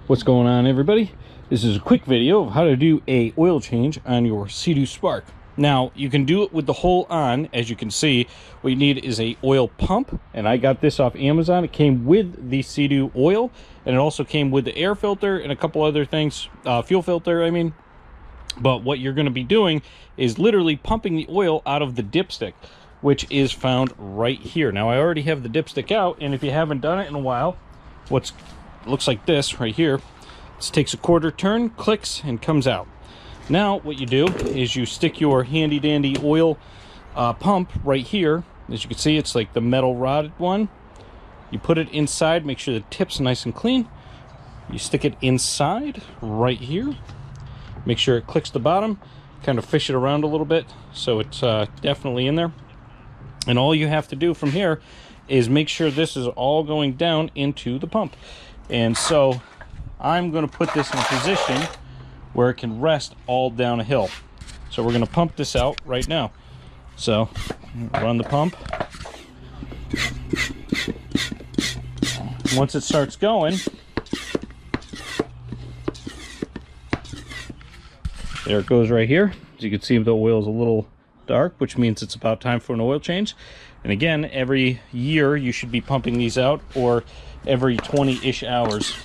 What's going on, everybody? This is a quick video of how to do a oil change on your Sea-Doo Spark. Now, you can do it with the hole on. As you can see, what you need is a oil pump, and I got this off Amazon. It came with the Sea-Doo oil, and it also came with the air filter and a couple other things, fuel filter, I mean. But what you're going to be doing is literally pumping the oil out of the dipstick, which is found right here. Now, I already have the dipstick out, and if you haven't done it in a while, looks like this right here. This takes a quarter turn, clicks, and comes out. Now what you do is you stick your handy dandy oil pump right here. As you can see, it's like the metal rod one. You put it inside, make sure the tip's nice and clean. You stick it inside right here, make sure it clicks the bottom, kind of fish it around a little bit so it's definitely in there. And all you have to do from here is make sure this is all going down into the pump. And so I'm going to put this in a position where it can rest all down a hill. So we're going to pump this out right now. So run the pump. Once it starts going, there it goes right here. As you can see, the oil is a little dark, which means it's about time for an oil change. And again, every year you should be pumping these out, or every 20-ish hours.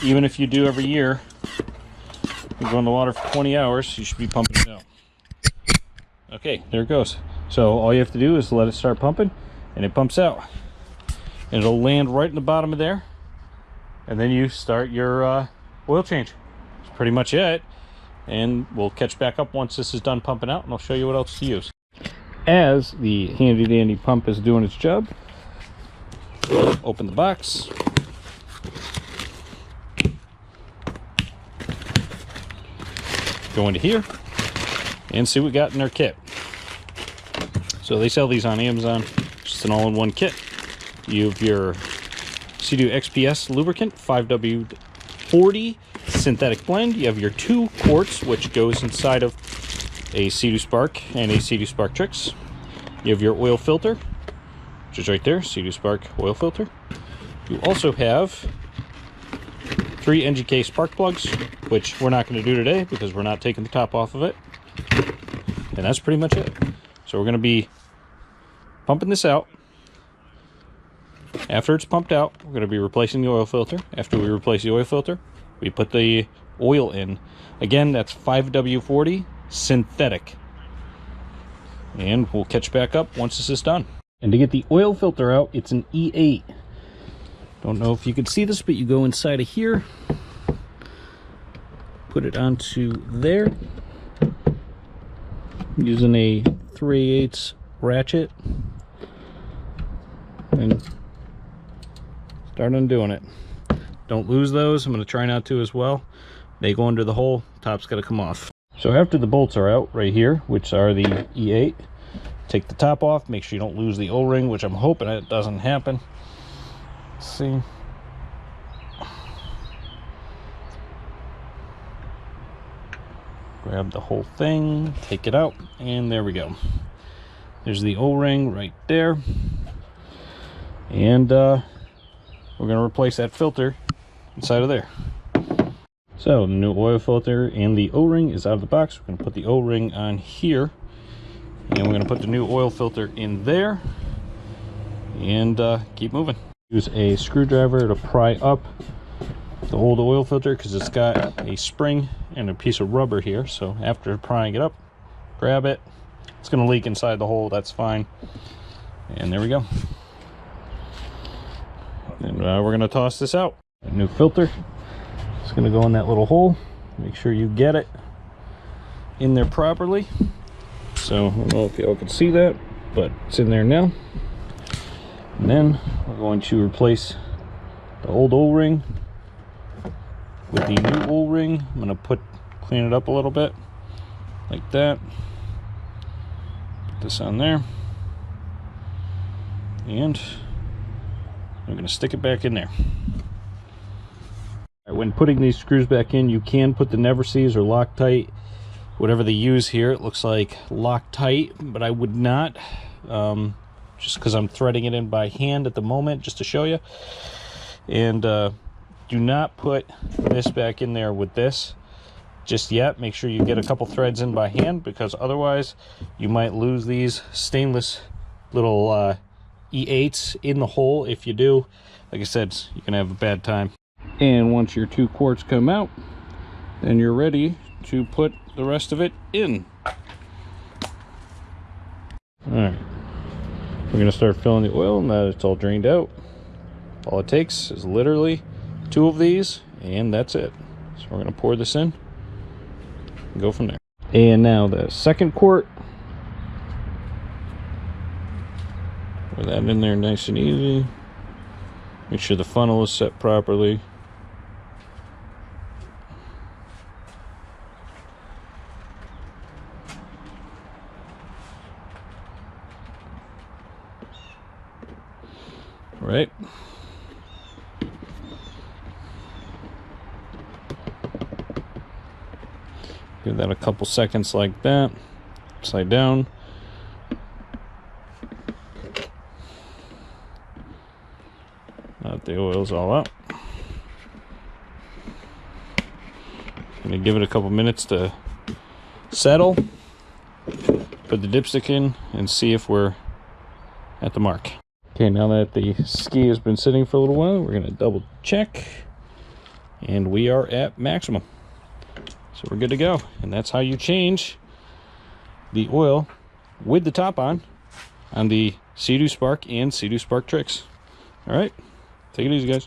Even if you do every year, you go in the water for 20 hours, you should be pumping it out. Okay, there it goes. So all you have to do is let it start pumping, and it pumps out. And it'll land right in the bottom of there. And then you start your oil change. That's pretty much it. And we'll catch back up once this is done pumping out, and I'll show you what else to use. As the handy dandy pump is doing its job, open the box, go into here and see what we got in their kit. So they sell these on Amazon, just an all-in-one kit. You have your Sea-Doo XPS lubricant, 5W40 synthetic blend. You have your 2 quarts, which goes inside of a Sea-Doo Spark and a Sea-Doo Spark Trixx. You have your oil filter, which is right there, Sea-Doo Spark oil filter. You also have 3 NGK spark plugs, which we're not going to do today because we're not taking the top off of it. And that's pretty much it. So we're going to be pumping this out. After it's pumped out, we're going to be replacing the oil filter. After we replace the oil filter, we put the oil in. Again, that's 5W40 synthetic. And we'll catch back up once this is done. And to get the oil filter out, it's an E8. Don't know if you can see this, but you go inside of here, put it onto there, using a 3/8 ratchet, and start undoing it. Don't lose those. I'm going to try not to as well. They go under the hole, top's got to come off. So after the bolts are out right here, which are the E8, take the top off, make sure you don't lose the O-ring, which I'm hoping it doesn't happen. Let's see. Grab the whole thing, take it out, and there we go. There's the O-ring right there. And we're going to replace that filter inside of there. So the new oil filter and the O-ring is out of the box. We're going to put the O-ring on here, and we're going to put the new oil filter in there, and keep moving. Use a screwdriver to pry up the old oil filter because it's got a spring and a piece of rubber here. So after prying it up, grab it. It's going to leak inside the hole, that's fine. And there we go. And we're going to toss this out. A new filter. It's going to go in that little hole. Make sure you get it in there properly. So I don't know if y'all can see that, but it's in there now. And then we're going to replace the old O-ring with the new O-ring. I'm going to clean it up a little bit like that. Put this on there, and I'm going to stick it back in there. When putting these screws back in, you can put the never seize or Loctite, whatever they use here. It looks like Loctite, but I would not just because I'm threading it in by hand at the moment, just to show you. And do not put this back in there with this just yet. Make sure you get a couple threads in by hand, because otherwise you might lose these stainless little E8s in the hole. If you do, like I said, you can have a bad time. And once your 2 quarts come out, then you're ready to put the rest of it in. All right, we're gonna start filling the oil now that it's all drained out. All it takes is literally 2 of these, and that's it. So we're gonna pour this in and go from there. And now the 2nd quart. Pour that in there nice and easy. Make sure the funnel is set properly. Right. Give that a couple seconds like that. Upside down. Let the oils all out. I'm gonna give it a couple minutes to settle. Put the dipstick in and see if we're at the mark. Okay, now that the ski has been sitting for a little while, we're gonna double check, and we are at maximum. So we're good to go. And that's how you change the oil with the top on the Sea-Doo Spark and Sea-Doo Spark Trixx. All right, take it easy, guys.